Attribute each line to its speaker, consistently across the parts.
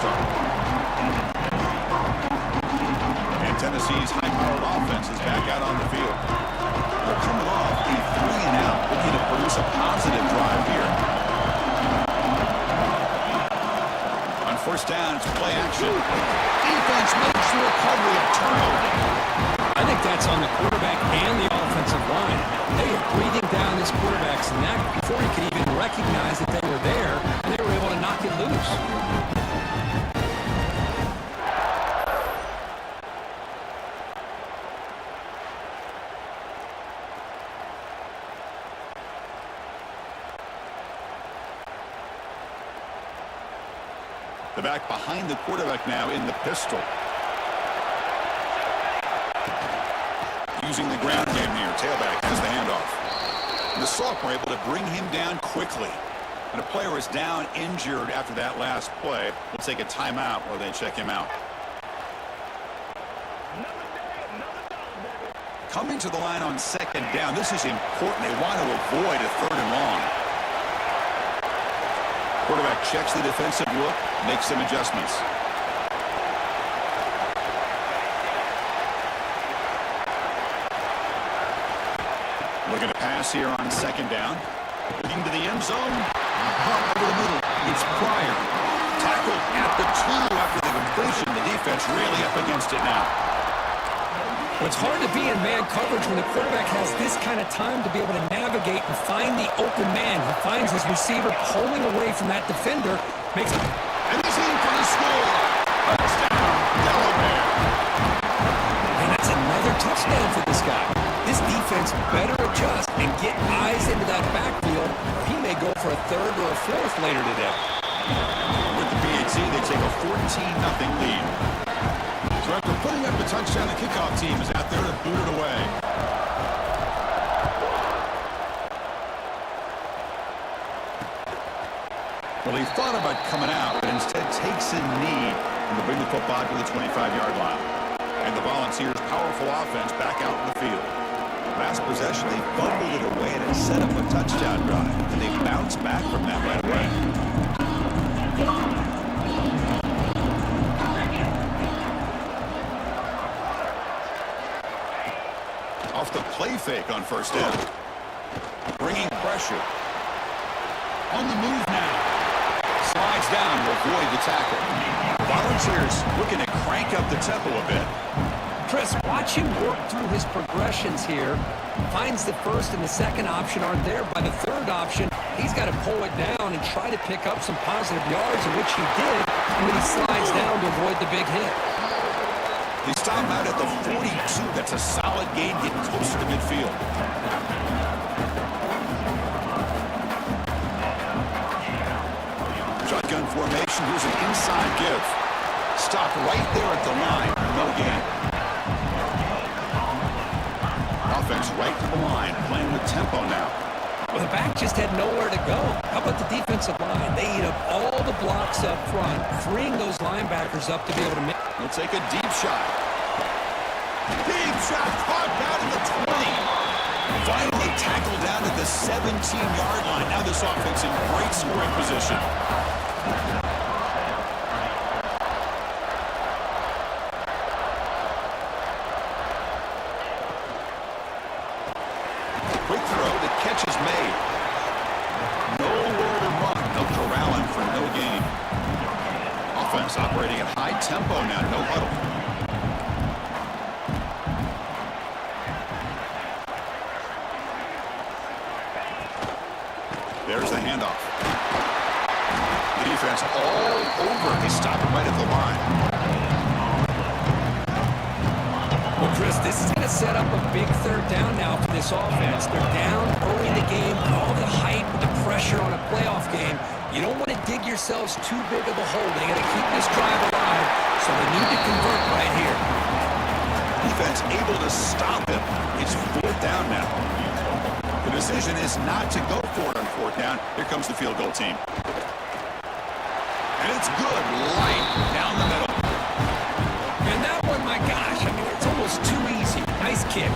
Speaker 1: start. And Tennessee's high-powered offense is back out on the field. They're coming off a 3-and-out, looking to produce a positive drive here. On first down, it's play action. Defense makes the recovery, a turnover.
Speaker 2: I think that's on the quarterback and the offensive line. They are breathing down this quarterback's neck before he could even recognize that they were there, and they were able to knock it loose.
Speaker 1: The back behind the quarterback now in the pistol. Using the ground game here. Tailback has the handoff. The Salk were able to bring him down quickly. And a player is down injured after that last play. We'll take a timeout while they check him out. Coming to the line on second down. This is important. They want to avoid a 3rd and long. Quarterback checks the defensive look, makes some adjustments. Looking to pass here on second down. Looking to the end zone. Over the middle. It's Pryor. Tackled at the 2 after the completion. The defense really up against it now.
Speaker 2: Well, it's hard to be in man coverage when the quarterback has this kind of time to be able to navigate and find the open man. He finds his receiver pulling away from that defender. Makes it.
Speaker 1: And he's in for the score. Touchdown, Delaware.
Speaker 2: And that's another touchdown for this guy. This defense better adjust and get eyes into that backfield, or he may go for a 3rd or a 4th later today.
Speaker 1: With the PAT, they take a 14-0 lead. So after putting up the touchdown, the kickoff team is out there to boot it away. Well, he thought about coming out, but instead takes a knee and will bring the football to the 25-yard line. And the Volunteers' powerful offense back out in the field. Last possession, they fumbled it away and it set up a touchdown drive. And they bounced back from that right away. Off the play fake on first down. Bringing pressure. On the move now. Slides down to avoid the tackle. Volunteers looking to crank up the tempo a bit.
Speaker 2: Chris, watch him work through his progressions here. Finds the first and the second option aren't there. By the 3rd option, he's got to pull it down and try to pick up some positive yards, in which he did, and then he slides down to avoid the big hit.
Speaker 1: He stopped out at the 42. That's a solid gain, getting closer to midfield. Shotgun formation. Here's an inside give. Stopped right there at the line. No gain. Offense right to the line. Playing with tempo now.
Speaker 2: Well, the back just had nowhere to go. How about the defensive line? They eat up all the blocks up front, freeing those linebackers up to be able to make.
Speaker 1: He'll take a deep shot. Deep shot caught down at the 20. Finally tackled down at the 17-yard line. Now this offense in great scoring position. Quick throw. The catch is made. Nowhere to run. No corralling for no gain. Offense operating at high tempo now. No huddle. There's the handoff. The defense all over. They stop it right at the line.
Speaker 2: Well, Chris, this is going to set up a big 3rd down now for this offense. They're down early in the game. All the hype, the pressure on a playoff game. You don't want to dig yourselves too big of a hole. They got to keep this drive alive, so they need to convert right here.
Speaker 1: Defense able to stop it. It's 4th down now. The decision is not to go for it on 4th down. Here comes the field goal team. And it's good, right down the middle.
Speaker 2: And that one, my gosh, I mean, it's almost too easy. Nice kick.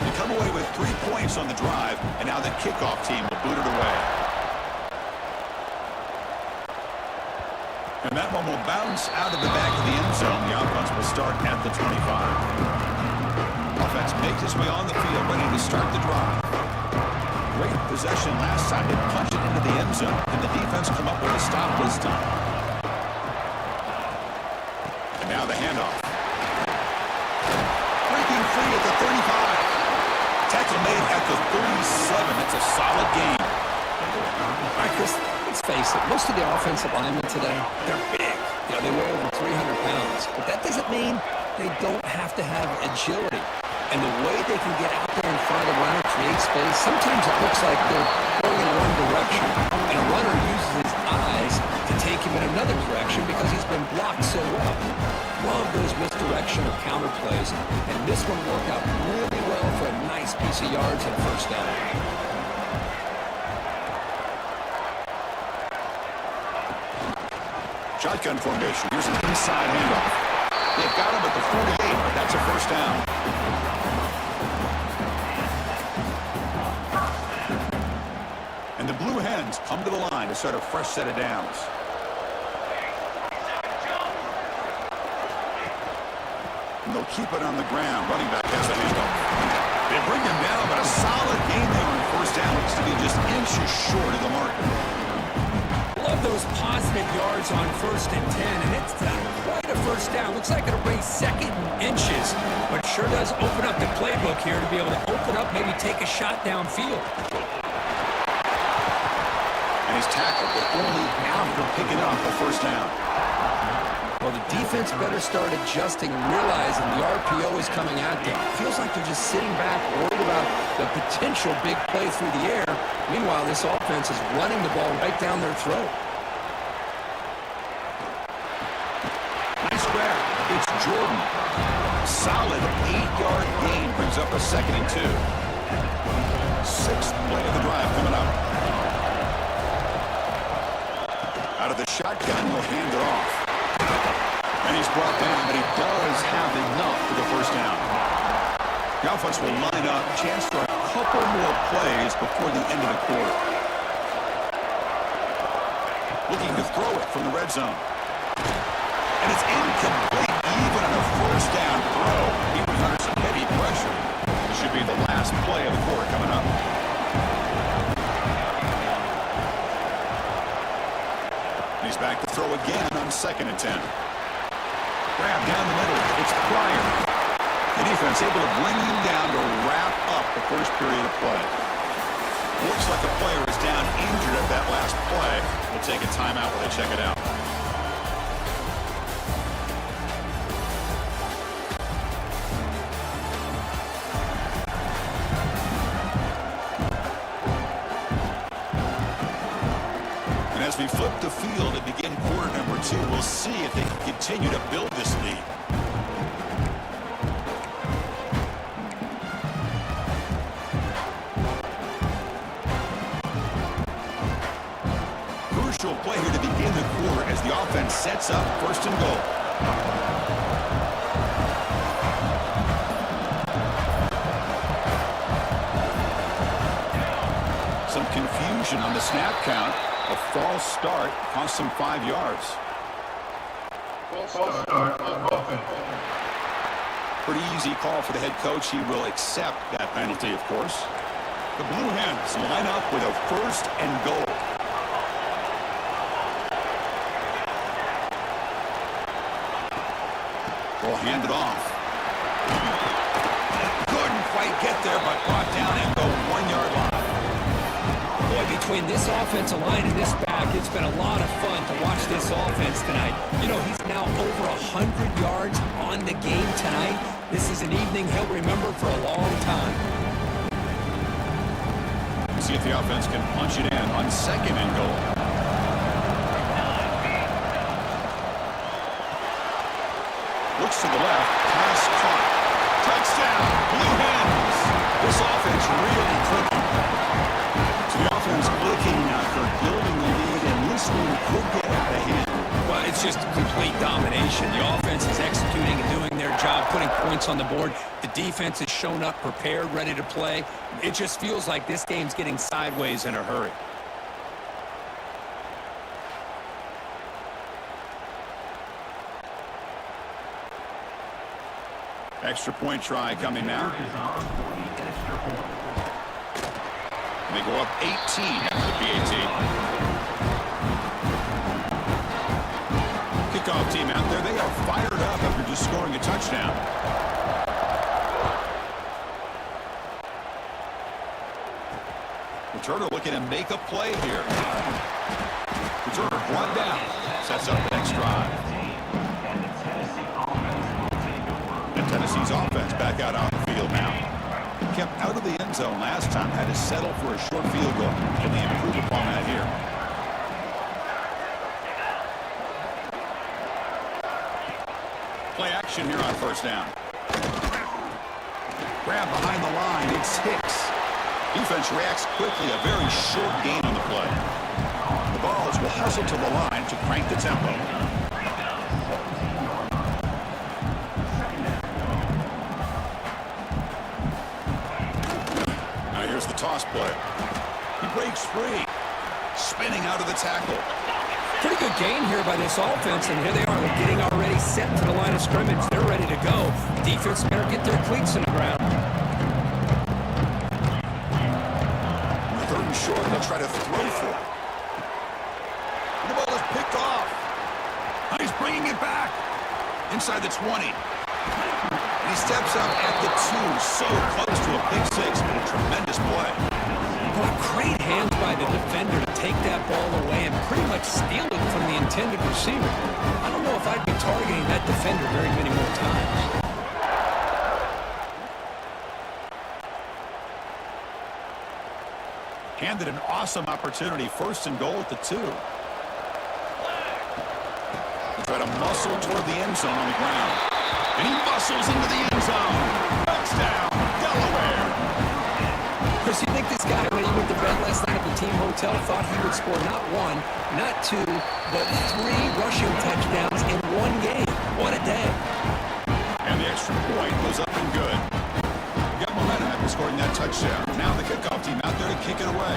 Speaker 1: They come away with 3 points on the drive, and now the kickoff team will boot it away. And that one will bounce out of the back of the end zone. The offense will start at the 25. Offense makes its way on the field, ready to start the drive. Great possession last time. They punched it into the end zone. Did the defense come up with a stop this time? And now the handoff. Breaking free at the 35. Tackle made at the 37. It's a solid game.
Speaker 2: All right, Chris, let's face it. Most of the offensive linemen today, they're big. You know, they weigh over 300 pounds. But that doesn't mean they don't have to have agility. And the way they can get out there in front of the runner, create space, sometimes it looks like they're going in one direction. And a runner uses his eyes to take him in another direction because he's been blocked so well. Love those misdirection or counter plays. And this one worked out really well for a nice piece of yards and a first down.
Speaker 1: Shotgun formation. Here's an inside handoff. They've got him at the 48, but that's a first down. And the Blue Hens come to the line to start a fresh set of downs. And they'll keep it on the ground. Running back has the handoff. They bring him down, but a solid gain there on first down. Looks to be just inches short of the mark.
Speaker 2: Love those positive yards on 1st and 10, and it's quite a first down. Looks like it'll raise second in inches, but sure does open up the playbook here to be able to open up, maybe take a shot downfield.
Speaker 1: And he's tackled, but only after picking up a first down.
Speaker 2: Well, the defense better start adjusting and realizing the RPO is coming at them. Feels like they're just sitting back, worried about the potential big play through the air. Meanwhile, this offense is running the ball right down their throat.
Speaker 1: Nice grab. It's Jordan. Solid 8-yard gain brings up a 2nd and 2. 6th play of the drive coming up. Out of the shotgun, he'll hand it off. And he's brought down, but he does have enough for the first down. The offense will line up. Chance for a couple more plays before the end of the quarter. Looking to throw it from the red zone. And it's incomplete, even on a first down throw. He was under some heavy pressure. This should be the last play of the quarter coming up. He's back to throw again on 2nd and 10. Grab down the middle. It's Pryor. The defense able to bring him down to wrap up the first period of play. Looks like the player is down injured at that last play. We'll take a timeout while they check it out. As we flip the field and begin quarter number 2, we'll see if they can continue to build this lead. Crucial play here to begin the quarter as the offense sets up 1st and goal. Some confusion on the snap count. A false start cost him 5 yards.
Speaker 3: False start on offense.
Speaker 1: Pretty easy call for the head coach. He will accept that penalty, of course. The Blue Hens line up with a 1st and goal. We'll hand it off. Couldn't quite get there, but brought down and go 1-yard line.
Speaker 2: Boy, between this offensive line and this back, it's been a lot of fun to watch this offense tonight. You know, he's now over 100 yards on the game tonight. This is an evening he'll remember for a long time.
Speaker 1: See if the offense can punch it in on 2nd and goal. Looks to the left, pass caught. Touchdown, Blue Hens. This offense really clicking. So the offense clicking after building the lead, and this one could get out of hand.
Speaker 2: Well, it's just complete domination. The offense is executing and doing their job, putting points on the board. The defense has shown up, prepared, ready to play. It just feels like this game's getting sideways in a hurry.
Speaker 1: Extra point try coming now. They go up 18 after the PAT. Kickoff team out there. They are fired up after just scoring a touchdown. Returner looking to make a play here. Returner brought down. Sets up the next drive. And Tennessee's offense back out on the field now. Kept out of the end zone last time, had to settle for a short field goal, and they improved upon that here. Play action here on first down. Grab behind the line, it's Hicks. Defense reacts quickly, a very short gain on the play. The Balls will hustle to the line to crank the tempo. Here's the toss play. He breaks free. Spinning out of the tackle.
Speaker 2: Pretty good gain here by this offense, and here they are. They're getting already set to the line of scrimmage. They're ready to go. Defense better get their cleats in the ground.
Speaker 1: Third and short, they'll try to throw for it. The ball is picked off. He's bringing it back. Inside the 20. He steps up at the 2, so close to a pick six, but a tremendous play.
Speaker 2: Well, great hands by the defender to take that ball away and pretty much steal it from the intended receiver. I don't know if I'd be targeting that defender very many more times.
Speaker 1: Handed an awesome opportunity, first and goal at the 2. They try to muscle toward the end zone on the ground. And he muscles into the end zone. Touchdown, Delaware.
Speaker 2: Chris, you think this guy, when he went to bed last night at the team hotel, thought he would score not 1, not 2, but 3 rushing touchdowns in one game? What a day.
Speaker 1: And the extra point goes up and good. Got momentum after scoring that touchdown. Now the kickoff team out there to kick it away.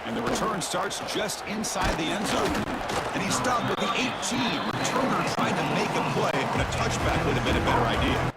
Speaker 1: And the return starts just inside the end zone. And he's stopped with the 18. Returner trying to make a play, but a touchback would have been a better idea.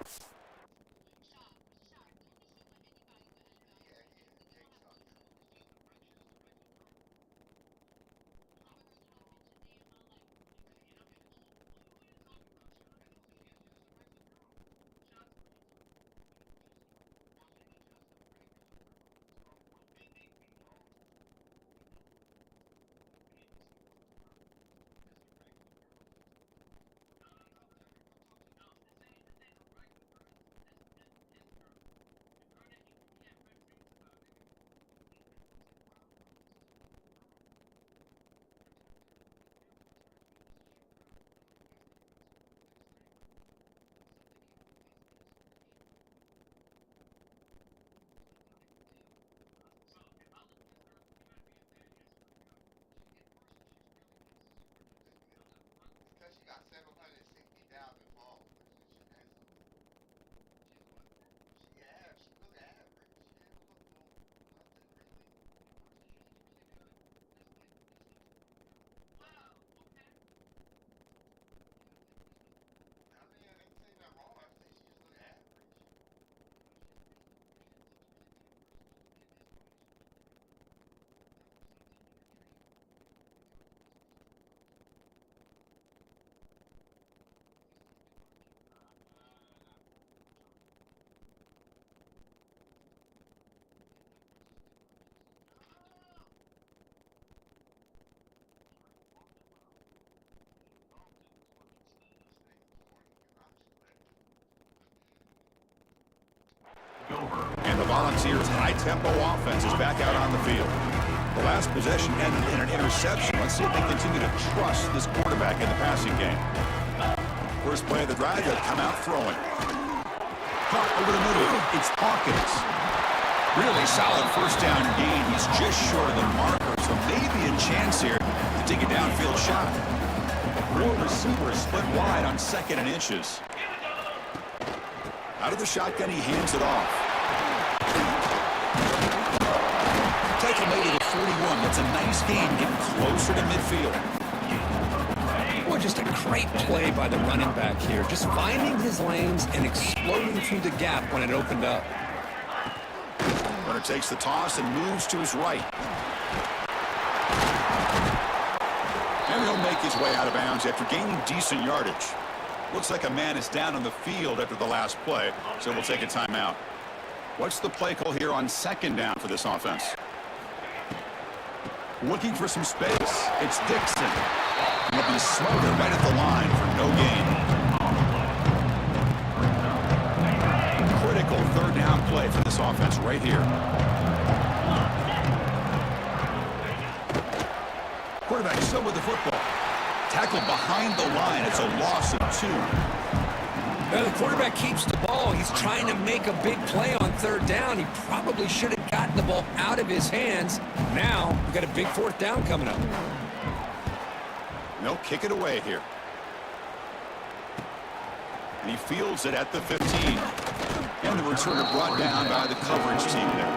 Speaker 1: And the Volunteers' high-tempo offense is back out on the field. The last possession ended in an interception. Let's see if they continue to trust this quarterback in the passing game. First play of the drive, they'll come out throwing. Caught over the middle. It's Hawkins. Really solid first down gain. He's just short of the marker, so maybe a chance here to take a downfield shot. Four receivers split wide on 2nd and inches. Out of the shotgun, he hands it off. Take him maybe to 41. That's a nice gain, getting closer to midfield.
Speaker 2: Boy, just a great play by the running back here. Just finding his lanes and exploding through the gap when it opened up.
Speaker 1: Runner takes the toss and moves to his right. And he'll make his way out of bounds after gaining decent yardage. Looks like a man is down on the field after the last play, so we'll take a timeout. What's the play call here on 2nd down for this offense? Looking for some space. It's Dixon. He'll be smothered right at the line for no gain. Critical 3rd down play for this offense right here. Quarterback still with the football. Tackled behind the line. It's a loss of 2.
Speaker 2: Now the quarterback keeps the ball. He's trying to make a big play on 3rd down. He probably should have gotten the ball out of his hands. Now we've got a big 4th down coming up.
Speaker 1: They'll kick it away here. And he fields it at the 15. And the returner brought down by the coverage team there.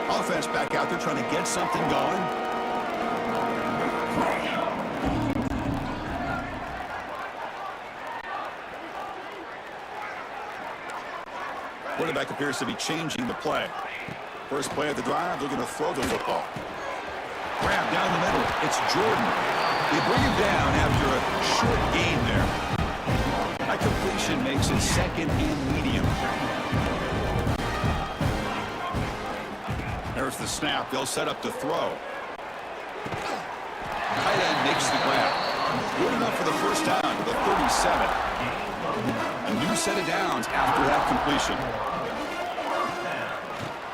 Speaker 1: Offense back out there trying to get something going. Quarterback appears to be changing the play. First play of the drive, they're going to throw the football. Grab down the middle. It's Jordan. They bring him down after a short gain there. That completion makes it 2nd and medium. There's the snap. They'll set up to throw. Tight end makes the grab. Good enough for the first down to the 37. A new set of downs after that completion.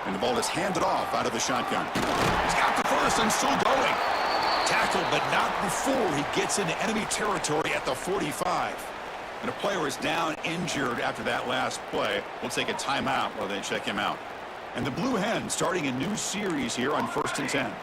Speaker 1: And the ball is handed off out of the shotgun. He's got the first and still going. Tackled, but not before he gets into enemy territory at the 45. And a player is down injured after that last play. We'll take a timeout while they check him out. And the Blue Hens starting a new series here on 1st and 10.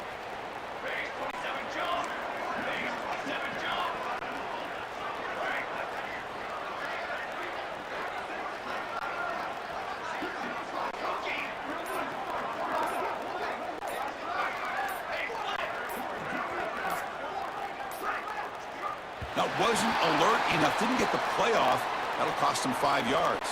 Speaker 1: Now, wasn't alert enough, didn't get the playoff. That'll cost him 5 yards.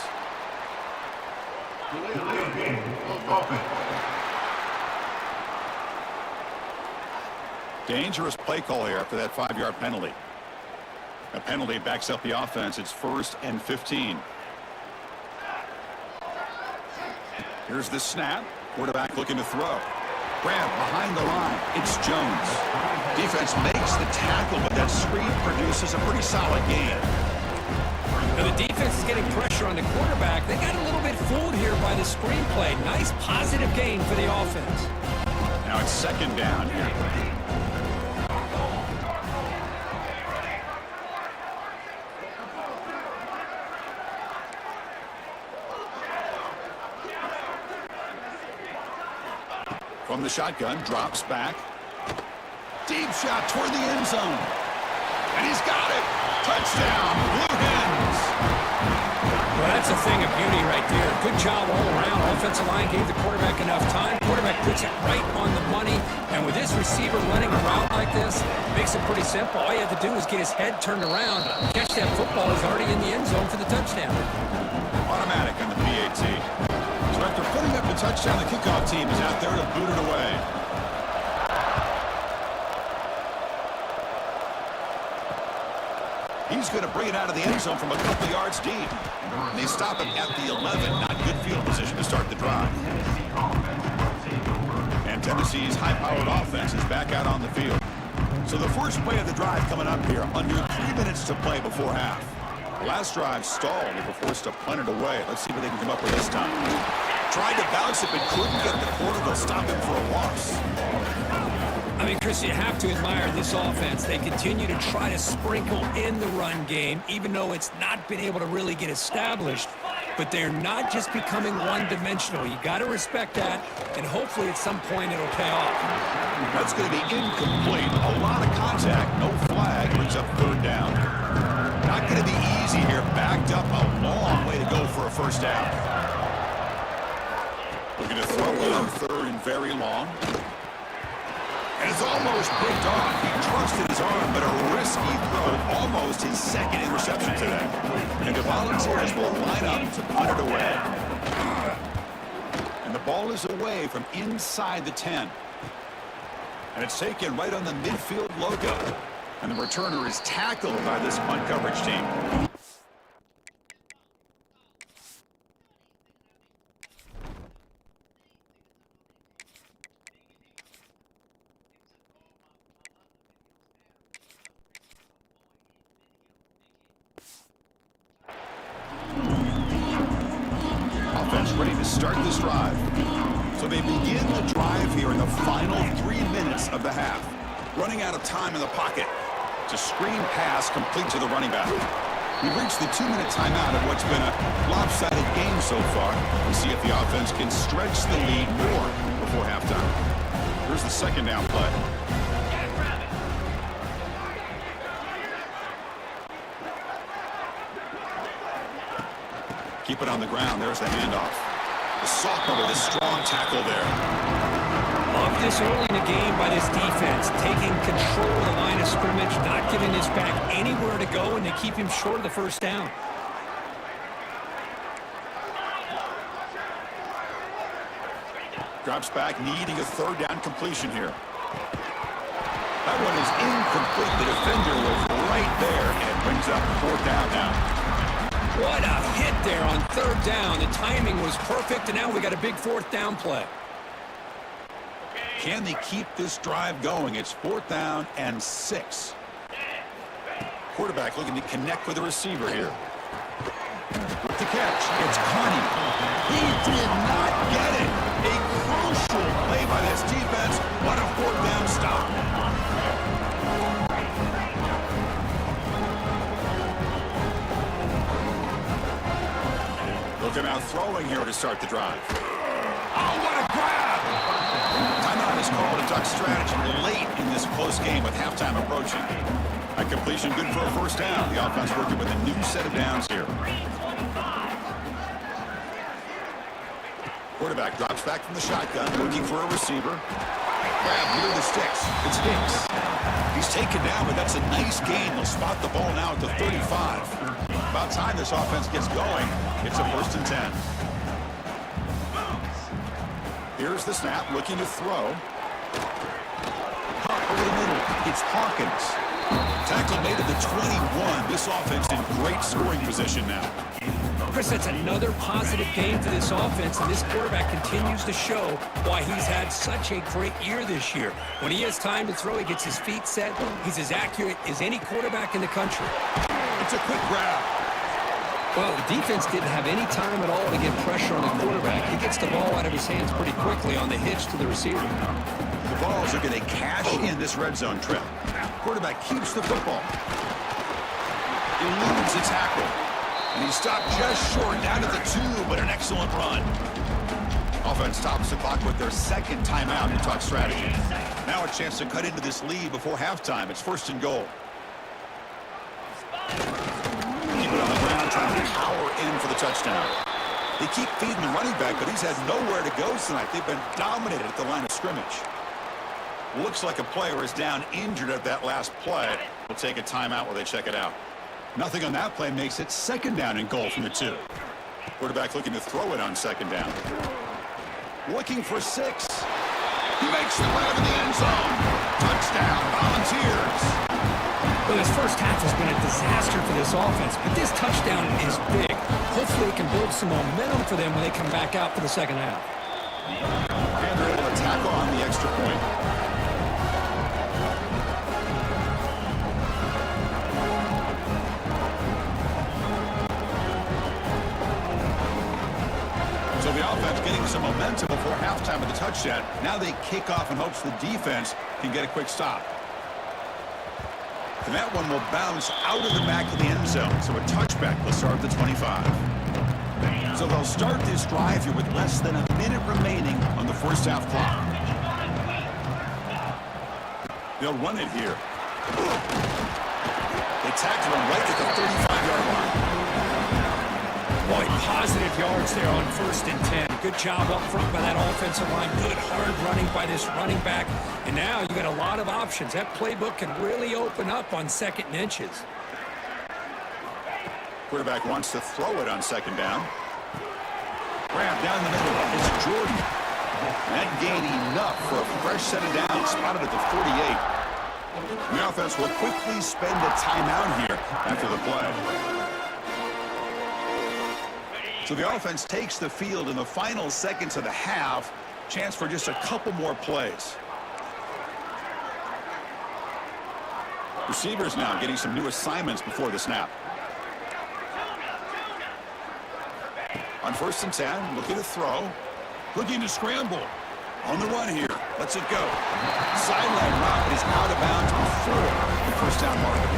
Speaker 1: Dangerous play call here after that 5-yard penalty. A penalty backs up the offense. It's 1st and 15. Here's the snap. Quarterback looking to throw. Grab behind the line. It's Jones. Defense makes the tackle, but that screen produces a pretty solid gain.
Speaker 2: Now the defense is getting pressure on the quarterback. They got a little bit fooled here by the screenplay. Nice positive gain for the offense.
Speaker 1: Now it's 2nd down here. From the shotgun, drops back. Deep shot toward the end zone. And he's got it. Touchdown, Blue Hens.
Speaker 2: Well, that's a thing of beauty right there. Good job all around. Offensive line gave the quarterback enough time. Quarterback puts it right on the money. And with this receiver running around like this, makes it pretty simple. All you have to do is get his head turned around. Catch that football. He's already in the end zone for the touchdown.
Speaker 1: Automatic on the PAT. So after putting up the touchdown, the kickoff team is out there to boot it away. He's going to bring it out of the end zone from a couple yards deep. And they stop him at the 11. Not good field position to start the drive. And Tennessee's high-powered offense is back out on the field. So the first play of the drive coming up here. Under 3 minutes to play before half. The last drive stalled. They were forced to punt it away. Let's see what they can come up with this time. Tried to bounce it, but couldn't get the corner. They'll stop him for a loss.
Speaker 2: I mean, Chris, you have to admire this offense. They continue to try to sprinkle in the run game, even though it's not been able to really get established. but they're not just becoming one-dimensional. You got to respect that, and hopefully at some point it'll pay off.
Speaker 1: That's going to be incomplete. A lot of contact, no flag, brings up third down. Not going to be easy here. Backed up a long way to go for a first down. Looking to throw it on third and very long. And it's almost picked off. He trusted his arm, but a risky throw. Almost his second interception today. And the Volunteers will line up to put it away. And the ball is away from inside the 10. And it's taken right on the midfield logo. And the returner is tackled by this punt coverage team. Offense ready to start this drive. So they begin the drive here in the final 3 minutes of the half. Running out of time in the pocket. It's a screen pass complete to the running back. We've reached the 2-minute timeout of what's been a lopsided game so far. We'll see if the offense can stretch the lead more before halftime. Here's the second down play. Keep it on the ground. There's the handoff. The sophomore with a strong tackle there.
Speaker 2: Love this early in the game by this defense, taking control of the line of scrimmage, not giving this back anywhere to go, and they keep him short of the first down.
Speaker 1: Drops back, needing a third down completion here. That one is incomplete. The defender was right there, and it brings up fourth down now.
Speaker 2: What a hit there on third down. The timing was perfect, and now we got a big fourth down play.
Speaker 1: Can they keep this drive going? It's fourth down and 6. Quarterback looking to connect with the receiver here. With the catch, it's Connie. He did not get it. A crucial play by this defense. What a fourth down stop. Looking out throwing here to start the drive. Oh, what a grab! Timeout is called a duck strategy late in this close game with halftime approaching. A completion good for a first down. The offense working with a new set of downs here. Quarterback drops back from the shotgun, looking for a receiver. Grab near the sticks. It's Hicks. He's taken down, but that's a nice gain. They'll spot the ball now at the 35. About time this offense gets going. It's a first and 10. Here's the snap, looking to throw. Over the middle, it's Hawkins. Tackle made at the 21. This offense in great scoring position now.
Speaker 2: Chris, that's another positive game for this offense, and this quarterback continues to show why he's had such a great year this year. When he has time to throw, he gets his feet set. He's as accurate as any quarterback in the country.
Speaker 1: It's a quick grab.
Speaker 2: Well, the defense didn't have any time at all to get pressure on the quarterback. He gets the ball out of his hands pretty quickly on the hitch to the receiver.
Speaker 1: The Balls are going to cash in this red zone trip. Quarterback keeps the football. Eludes the tackle. And he stopped just short down at the 2, but an excellent run. Offense stops the clock with their second timeout in talk strategy. Now a chance to cut into this lead before halftime. It's first and goal. Keep it on the ground, trying to power in for the touchdown. They keep feeding the running back, but he's had nowhere to go tonight. They've been dominated at the line of scrimmage. Looks like a player is down injured at that last play. We'll take a timeout while they check it out. Nothing on that play makes it second down and goal from the 2. Quarterback looking to throw it on second down. Looking for 6. He makes the grab in the end zone. Touchdown, Volunteers.
Speaker 2: Well, this first half has been a disaster for this offense, but this touchdown is big. Hopefully it can build some momentum for them when they come back out for the second half.
Speaker 1: And they're able to tackle on the extra point. So the offense getting some momentum before halftime with the touchdown. Now they kick off in hopes the defense can get a quick stop. And that one will bounce out of the back of the end zone. So a touchback will start at the 25. So they'll start this drive here with less than a minute remaining on the first half clock. They'll run it here. They tackled him right at the 35-yard line.
Speaker 2: Boy, positive yards there on 1st and 10. Good job up front by that offensive line. Good hard running by this running back. And now you got a lot of options. That playbook can really open up on 2nd and inches.
Speaker 1: Quarterback wants to throw it on 2nd down. Grab down the middle. It's Jordan. That gained enough for a fresh set of downs. Spotted at the 48. The offense will quickly spend a timeout here after the play. So the offense takes the field in the final seconds of the half. Chance for just a couple more plays. Receivers now getting some new assignments before the snap. On 1st and 10, looking to throw. Looking to scramble. On the run here. Lets it go. Sideline route is out of bounds before the first down marker.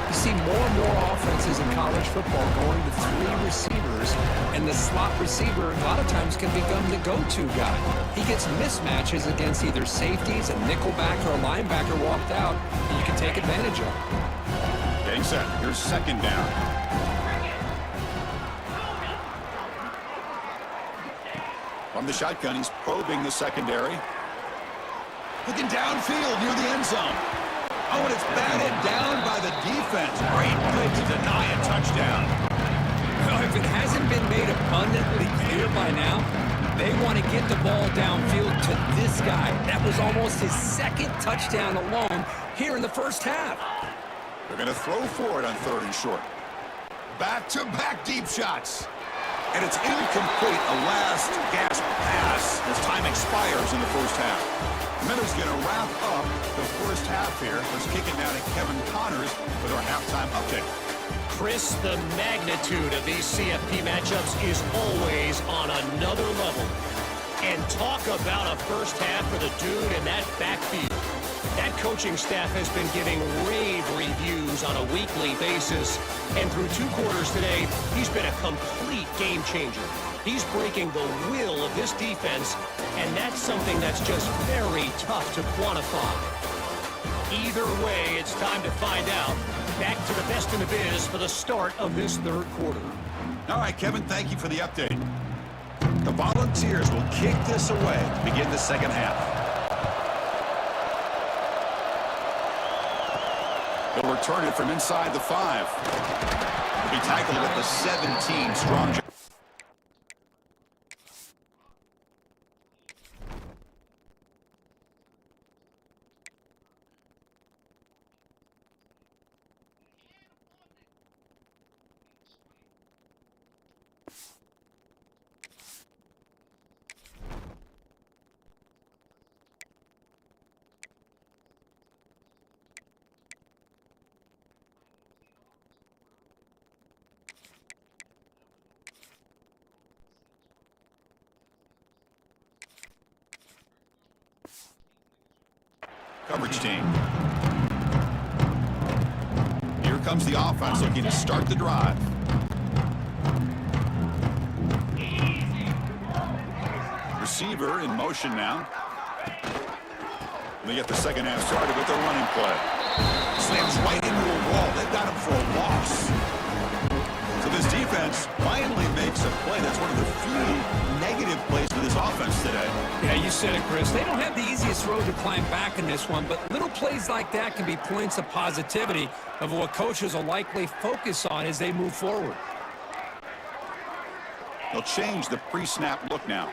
Speaker 2: You see more and more offenses in college football going to 3 receivers, and the slot receiver a lot of times can become the go-to guy. He gets mismatches against either safeties, a nickelback, or a linebacker walked out, and you can take advantage of it.
Speaker 1: Getting set. Here's 2nd down. From the shotgun, he's probing the secondary. Looking downfield near the end zone. Oh, and it's batted down by the defense. Great play to deny a touchdown.
Speaker 2: Well, if it hasn't been made abundantly clear by now, they want to get the ball downfield to this guy. That was almost his 2nd touchdown alone here in the first half.
Speaker 1: They're going to throw for it on 3rd and short. Back-to-back deep shots. And it's incomplete, a last gasp pass as time expires in the first half. Miller's going to wrap up the first half here. Let's kick it now to Kevin Connors with our halftime update.
Speaker 4: Chris, the magnitude of these CFP matchups is always on another level. And talk about a first half for the dude in that backfield. That coaching staff has been giving rave reviews on a weekly basis. And through 2 quarters today, he's been a complete game changer. He's breaking the will of this defense, and that's something that's just very tough to quantify. Either way, it's time to find out. Back to the best in the biz for the start of this 3rd quarter.
Speaker 1: All right, Kevin, thank you for the update. The Volunteers will kick this away to begin the 2nd half. They'll return it from inside the 5. They'll be tackled at the 17. Strong. Coverage team. Here comes the offense looking to start the drive. Receiver in motion now. They get the 2nd half started with their running play. Slams right into a wall. They've got him for a loss. So this defense finally makes a play. That's one of the few negative plays for this offense today.
Speaker 2: Yeah, you said it, Chris. They don't have the easiest road to climb back in this one, but little plays like that can be points of positivity of what coaches will likely focus on as they move forward.
Speaker 1: They'll change the pre-snap look now.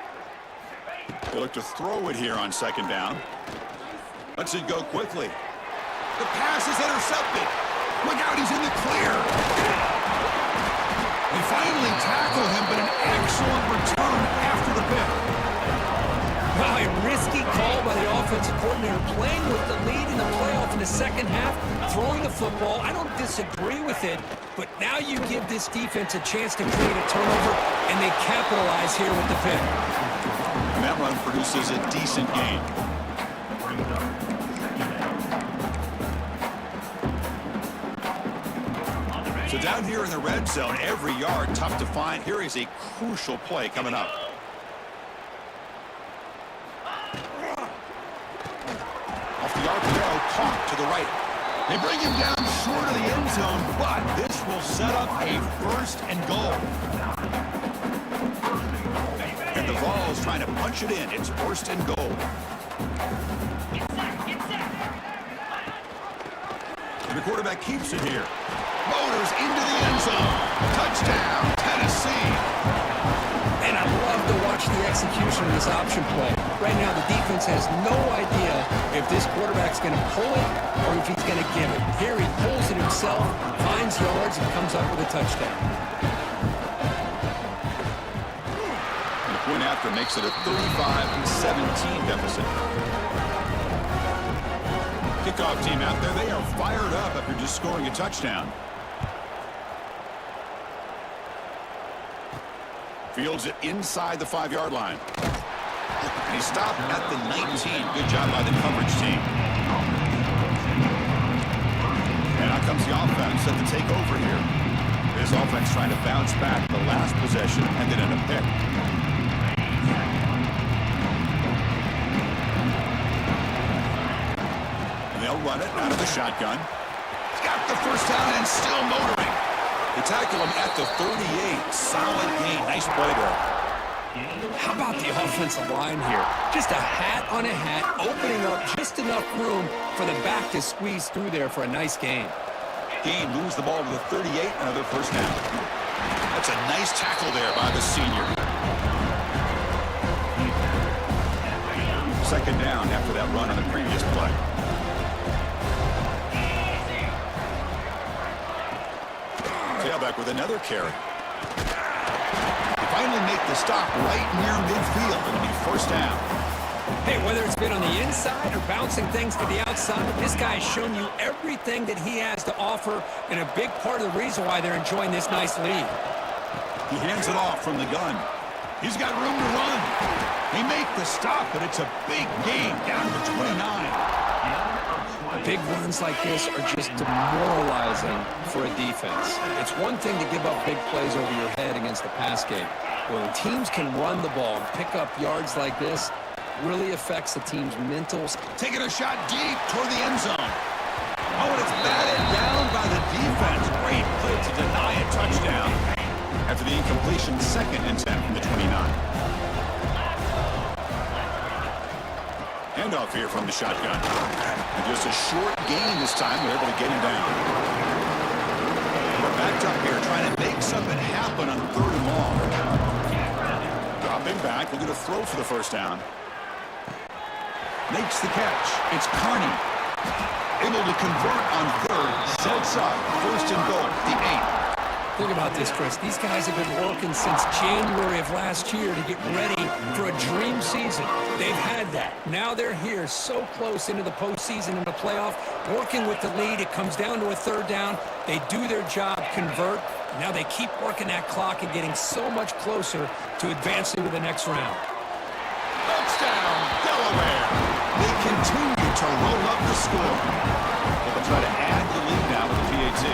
Speaker 1: They look to throw it here on 2nd down. Lets it go quickly. The pass is intercepted. Look out, he's in the clear. They finally tackle him, but an excellent return after the pick.
Speaker 2: Wow, a risky call by the offensive coordinator, playing with the lead in the playoff in the 2nd half, throwing the football. I don't disagree with it, but now you give this defense a chance to create a turnover, and they capitalize here with the pick.
Speaker 1: And that run produces a decent gain. So down here in the red zone, every yard tough to find. Here is a crucial play coming up. Off the RPO, caught to the right. They bring him down short of the end zone, but this will set up a first and goal. And the Vols trying to punch it in. It's first and goal. And the quarterback keeps it here. Motors into the end zone. Touchdown, Tennessee.
Speaker 2: And I love to watch the execution of this option play. Right now, the defense has no idea if this quarterback's going to pull it or if he's going to give it. Here he pulls it himself, finds yards, and comes up with a touchdown.
Speaker 1: The point after makes it a 35-17 deficit. Kickoff team out there, they are fired up after just scoring a touchdown. Fields it inside the 5-yard line. And he stopped at the 19. Good job by the coverage team. And out comes the offense set to take over here. This offense trying to bounce back. The last possession ended in a pick. And they'll run it out of the shotgun. He's got the first down and still motoring. They tackle him at the 38. Solid gain. Nice play there.
Speaker 2: How about the offensive line here? Just a hat on a hat, opening up just enough room for the back to squeeze through there for a nice gain.
Speaker 1: He moves the ball to the 38, another first down. That's a nice tackle there by the senior. Second down after that run on the previous play. Tailback with another carry. Finally make the stop right near midfield. It'll be first down.
Speaker 2: Hey, whether it's been on the inside or bouncing things to the outside, this guy has shown you everything that he has to offer, and a big part of the reason why they're enjoying this nice lead.
Speaker 1: He hands it off from the gun. He's got room to run. They make the stop, but it's a big gain down to 29.
Speaker 2: Big runs like this are just demoralizing for a defense. It's one thing to give up big plays over your head against the pass game. When teams can run the ball and pick up yards like this, really affects the team's mentals.
Speaker 1: Taking a shot deep toward the end zone. Oh, and it's batted down by the defense. Great play to deny a touchdown after the incompletion, 2nd and 10 from the 29. Handoff here from the shotgun. And just a short gain this time. They're able to get him down. We're backed up here trying to make something happen on 3rd and long. Dropping back. Looking to throw for the first down. Makes the catch. It's Carney. Able to convert on 3rd. Sets up 1st and goal. The 8.
Speaker 2: Think about this, Chris. These guys have been working since January of last year to get ready for a dream season. They've had that. Now they're here so close into the postseason and the playoff, working with the lead. It comes down to a 3rd down. They do their job, convert. Now they keep working that clock and getting so much closer to advancing to the next round.
Speaker 1: Touchdown, Delaware. They continue to roll up the score. They'll try to add the lead now with the PAT.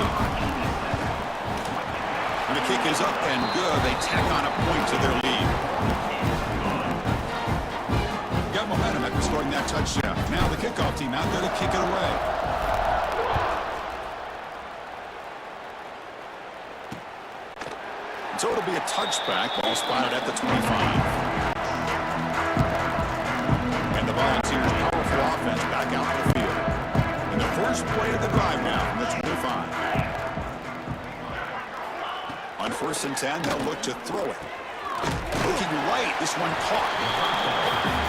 Speaker 1: And the kick is up and good. They tack on a point to their lead. Got momentum after scoring that touchdown. Now the kickoff team out there to kick it away. So it'll be a touchback. Ball spotted at the 25. And the Volunteers' powerful offense back out to the field. And the first play of the drive now from the 25. On 1st and 10, they'll look to throw it. Looking right, this one caught.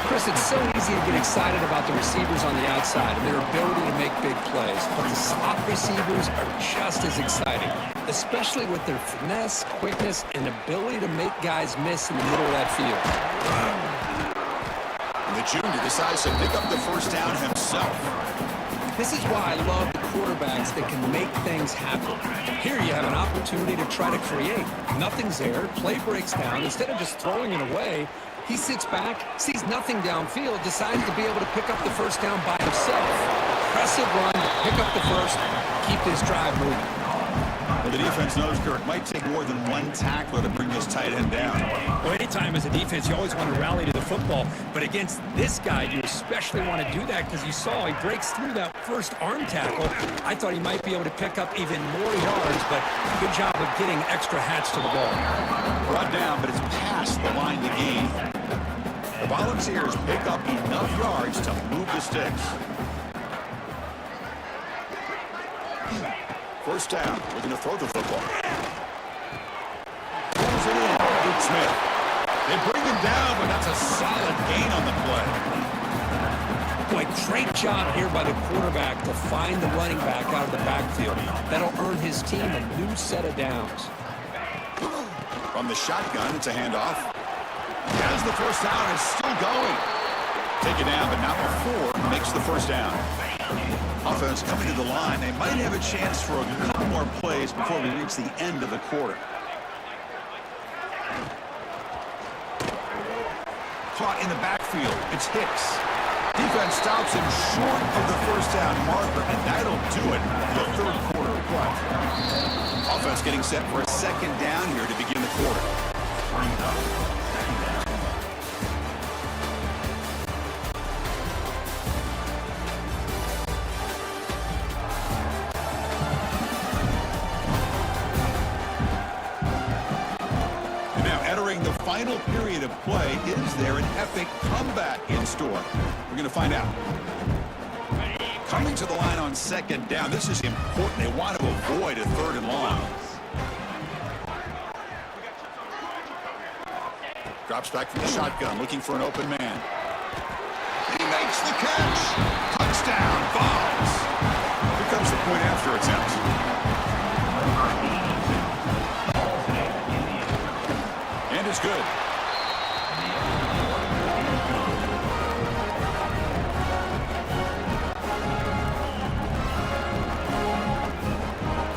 Speaker 2: Chris, it's so easy to get excited about the receivers on the outside and their ability to make big plays. But the slot receivers are just as exciting, especially with their finesse, quickness, and ability to make guys miss in the middle of that field.
Speaker 1: And the junior decides to pick up the first down himself.
Speaker 2: This is why I love the quarterbacks that can make things happen. Here you have an opportunity to try to create. Nothing's there. Play breaks down. Instead of just throwing it away, he sits back, sees nothing downfield, decides to be able to pick up the first down by himself. Impressive run, pick up the first, keep this drive moving.
Speaker 1: Well, the defense knows, Kirk, might take more than one tackler to bring this tight end down.
Speaker 2: Well, anytime as a defense, you always want to rally to the football. But against this guy, you especially want to do that because you saw he breaks through that first arm tackle. I thought he might be able to pick up even more yards, but good job of getting extra hats to the ball.
Speaker 1: Brought down, but it's past the line to gain. The Volunteers pick up enough yards to move the sticks. First down, looking to throw the football. Pulls it in, Luke Smith. They bring him down, but that's a solid gain on the play.
Speaker 2: Boy, great job here by the quarterback to find the running back out of the backfield. That'll earn his team a new set of downs.
Speaker 1: From the shotgun, it's a handoff. Has the first down, is still going. Take it down, but not before makes the first down. Offense coming to the line. They might have a chance for a couple more plays before we reach the end of the quarter. Caught in the backfield. It's Hicks. Defense stops him short of the first down marker, and that'll do it for the third quarter of play. Offense getting set for a second down here to begin the quarter. The final period of play, is there an epic comeback in store? We're going to find out. Coming to the line on second down. This is important. They want to avoid a third and long. Drops back from the shotgun, looking for an open man. He makes the catch. Touchdown, Vols. Here comes the point after attempt. And it's good.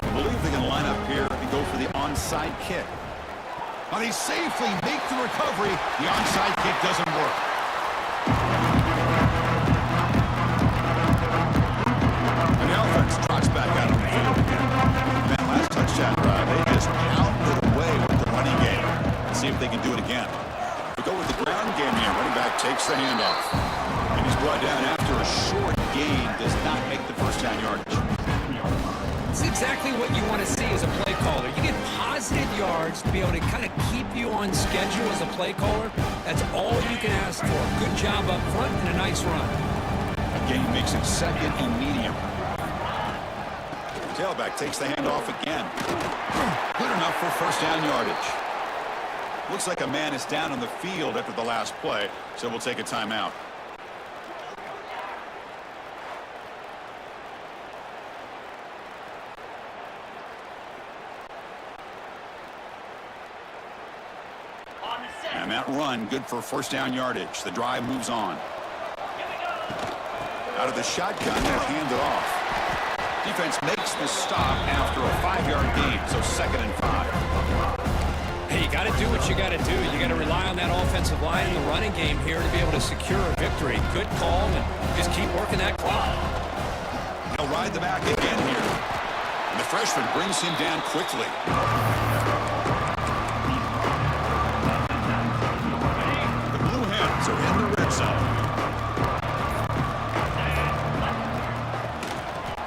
Speaker 1: I believe they're going to line up here and go for the onside kick. Now they safely make the recovery. The onside kick doesn't work. And the offense trots back out of the field again. That last touchdown drive, they just pounded away with the running game. See if they can do it again. We go with the ground game here. Running back takes the handoff. And he's brought down after a short gain. Does not make the first down yardage.
Speaker 2: It's exactly what you want to see as a play caller. You get positive yards to be able to kind of keep you on schedule as a play caller. That's all you can ask for. Good job up front and a nice run.
Speaker 1: A gain makes it second and medium. Tailback takes the handoff again. Good enough for first down yardage. Looks like a man is down on the field after the last play, so we'll take a timeout. And that run, good for first down yardage. The drive moves on. Out of the shotgun, they'll hand it off. Defense makes the stop after a 5-yard gain, so 2nd and 5.
Speaker 2: Hey, you got to do what you got to do. You got to rely on that offensive line in the running game here to be able to secure a victory. Good call, and just keep working that clock.
Speaker 1: He'll ride the back again here. And the freshman brings him down quickly. The Blue Hens are in the red zone.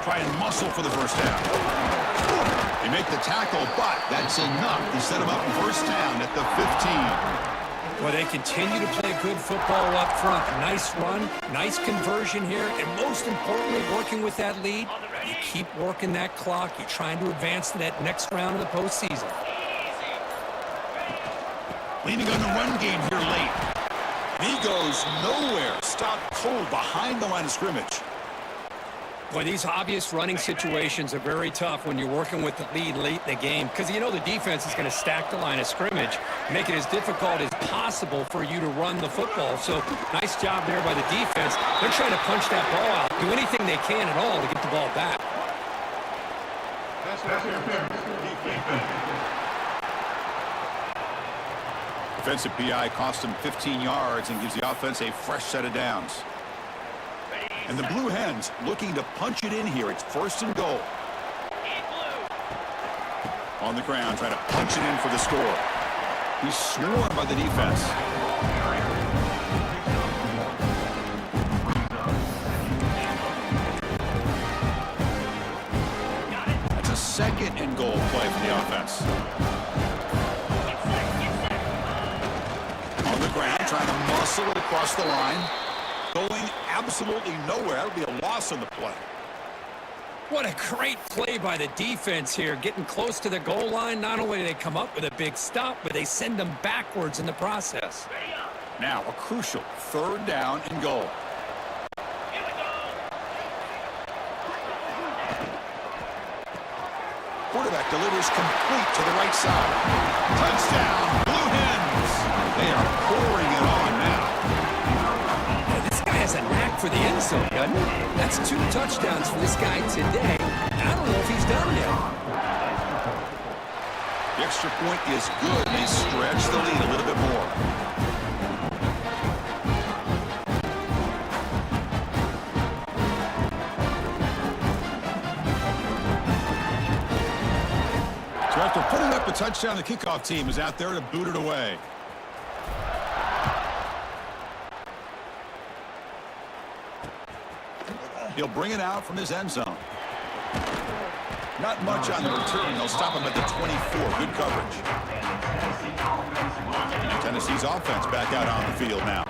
Speaker 1: Try and muscle for the first down. They make the tackle, but that's enough to set him up first down at the 15.
Speaker 2: Well, they continue to play good football up front. Nice run, nice conversion here, and most importantly, working with that lead, you keep working that clock. You're trying to advance to that next round of the postseason.
Speaker 1: Leaning on the run game here late. He goes nowhere. Stopped cold behind the line of scrimmage.
Speaker 2: Boy, these obvious running situations are very tough when you're working with the lead late in the game because you know the defense is going to stack the line of scrimmage, make it as difficult as possible for you to run the football. So nice job there by the defense. They're trying to punch that ball out, do anything they can at all to get the ball back.
Speaker 1: Defensive PI cost him 15 yards and gives the offense a fresh set of downs. And the Blue Hens looking to punch it in here. It's 1st and goal. On the ground, trying to punch it in for the score. He's swarmed by the defense. That's a second and goal play for the offense. On the ground, trying to muscle it across the line. Going absolutely nowhere. That would be a loss on the play.
Speaker 2: What a great play by the defense here. Getting close to the goal line, not only do they come up with a big stop, but they send them backwards in the process.
Speaker 1: Now, a crucial third down and goal. Quarterback delivers complete to the right side. Touchdown, Blue Hens. They are pouring it on now.
Speaker 2: Yeah, this guy has a knack for the end zone, doesn't he? That's 2 touchdowns for this guy today. I don't know if he's done yet.
Speaker 1: The extra point is good. They stretch the lead a little bit more. So after putting up a touchdown, the kickoff team is out there to boot it away. He'll bring it out from his end zone. Not much on the return. They'll stop him at the 24. Good coverage. Tennessee's offense back out on the field now.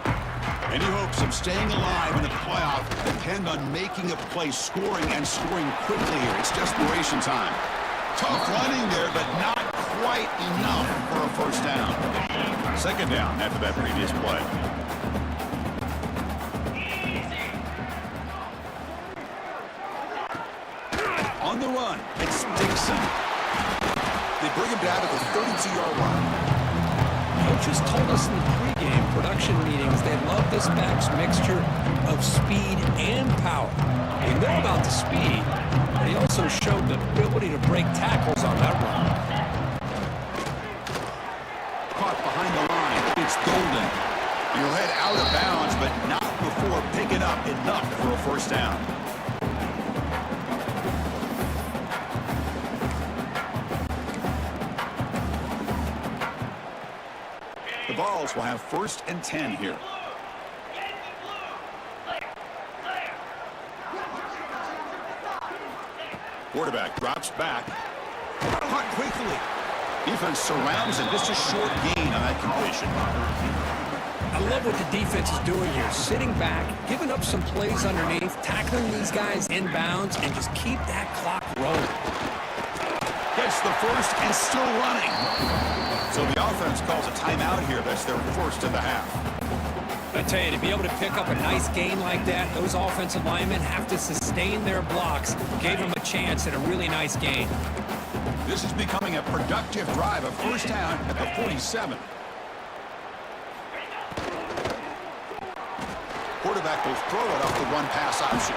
Speaker 1: Any hopes of staying alive in the playoff depend on making a play, scoring, and scoring quickly here. It's desperation time. Tough running there, but not quite enough for a first down. Second down after that previous play. On the run, it's Dixon. They bring him down to the 32-yard line.
Speaker 2: Coaches told us in the pregame production meetings they love this back's mixture of speed and power. We know about the speed, but he also showed the ability to break tackles on that run.
Speaker 1: Caught behind the line. It's Golden. He'll head out of bounds, but not before picking up enough for a first down. The Vols will have 1st and 10 here. Quarterback drops back. Caught quickly. Defense surrounds him. Just a short gain on that completion.
Speaker 2: I love what the defense is doing here. Sitting back, giving up some plays underneath, tackling these guys inbounds, and just keep that clock rolling.
Speaker 1: Gets the first and still running. So the offense calls a timeout here. That's their first of the half.
Speaker 2: I tell you, to be able to pick up a nice gain like that, those offensive linemen have to sustain their blocks. Gave them a chance at a really nice gain.
Speaker 1: This is becoming a productive drive. A first down at the 47. Quarterback will throw it off the one-pass option.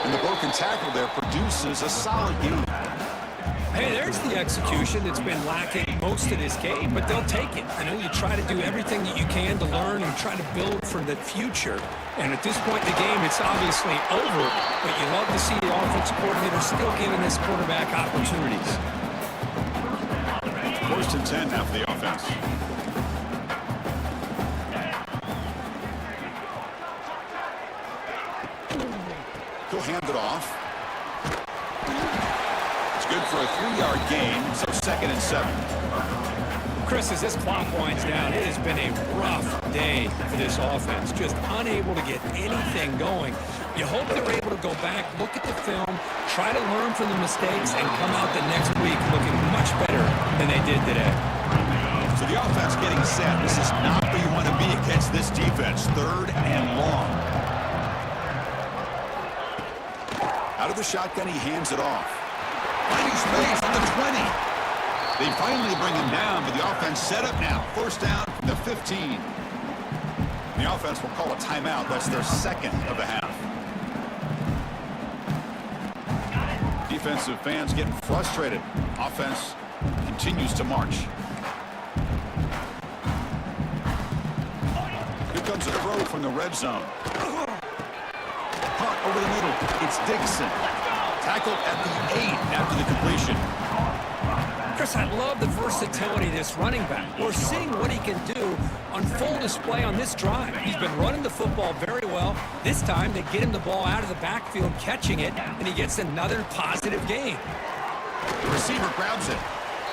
Speaker 1: And the broken tackle there produces a solid gain.
Speaker 2: Hey, there's the execution that's been lacking most of this game, but they'll take it. You know, you try to do everything that you can to learn and try to build for the future. And at this point in the game, it's obviously over, but you love to see the offensive coordinator still giving this quarterback opportunities.
Speaker 1: 1st and 10 now for the offense. He'll hand it off. Good for a 3-yard gain, so 2nd and 7.
Speaker 2: Chris, as this clock winds down, it has been a rough day for this offense. Just unable to get anything going. You hope they're able to go back, look at the film, try to learn from the mistakes, and come out the next week looking much better than they did today.
Speaker 1: So the offense getting set. This is not where you want to be against this defense. 3rd and long. Out of the shotgun, he hands it off. Finding space at the 20. They finally bring him down, but the offense set up now. First down from the 15. The offense will call a timeout. That's their 2nd of the half. Defensive fans getting frustrated. Offense continues to march. Here comes a throw from the red zone. Caught over the middle. It's Dixon. Tackled at the 8 after the completion.
Speaker 2: Chris, Chris, I love the versatility of this running back. We're seeing what he can do on full display on this drive. He's been running the football very well. This time, they get him the ball out of the backfield, catching it, and he gets another positive gain.
Speaker 1: The receiver grabs it.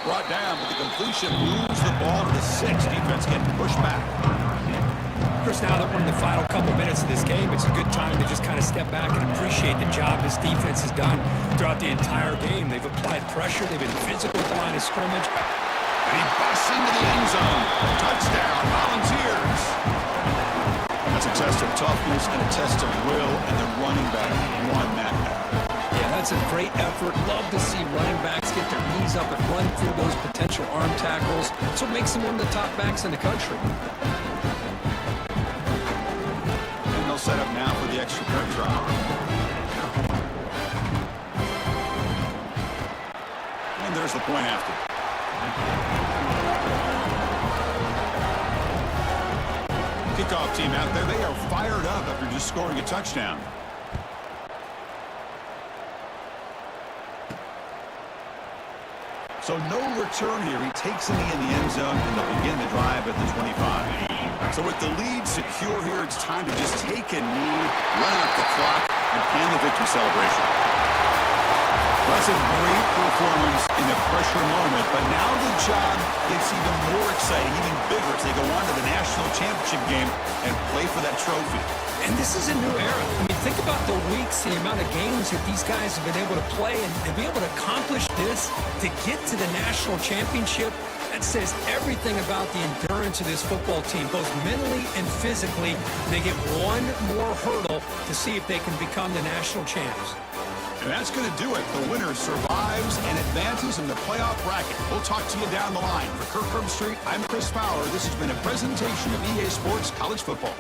Speaker 1: Brought down, but the completion moves the ball to the 6. Defense getting pushed back.
Speaker 2: Chris, now that we're in the final couple minutes of this game, it's a good time to just kind of step back and appreciate the job this defense has done throughout the entire game. They've applied pressure. They've been physical at the line of scrimmage.
Speaker 1: And he busts into the end zone. Touchdown, Volunteers. That's a test of toughness and a test of will, and the running back won that battle.
Speaker 2: Yeah, that's a great effort. Love to see running backs get their knees up and run through those potential arm tackles. That's what makes them one of the top backs in the country.
Speaker 1: And they'll set up now for the extra point try. And there's the point after. Kickoff team out there, they are fired up after just scoring a touchdown. So no return here. He takes it in the end zone, and they'll begin the drive at the 25. So with the lead secure here, it's time to just take a knee, run out the clock, and plan the victory celebration. That's a great performance in a pressure moment, but now the job gets even more exciting, even bigger as they go on to the national championship game and play for that trophy.
Speaker 2: And this is a new era. I mean, think about the weeks, the amount of games that these guys have been able to play, and to be able to accomplish this, to get to the national championship, that says everything about the endurance of this football team, both mentally and physically. They get one more hurdle to see if they can become the national champs.
Speaker 1: And that's going to do it. The winner survives and advances in the playoff bracket. We'll talk to you down the line. For Kirk Street, I'm Chris Fowler. This has been a presentation of EA Sports College Football.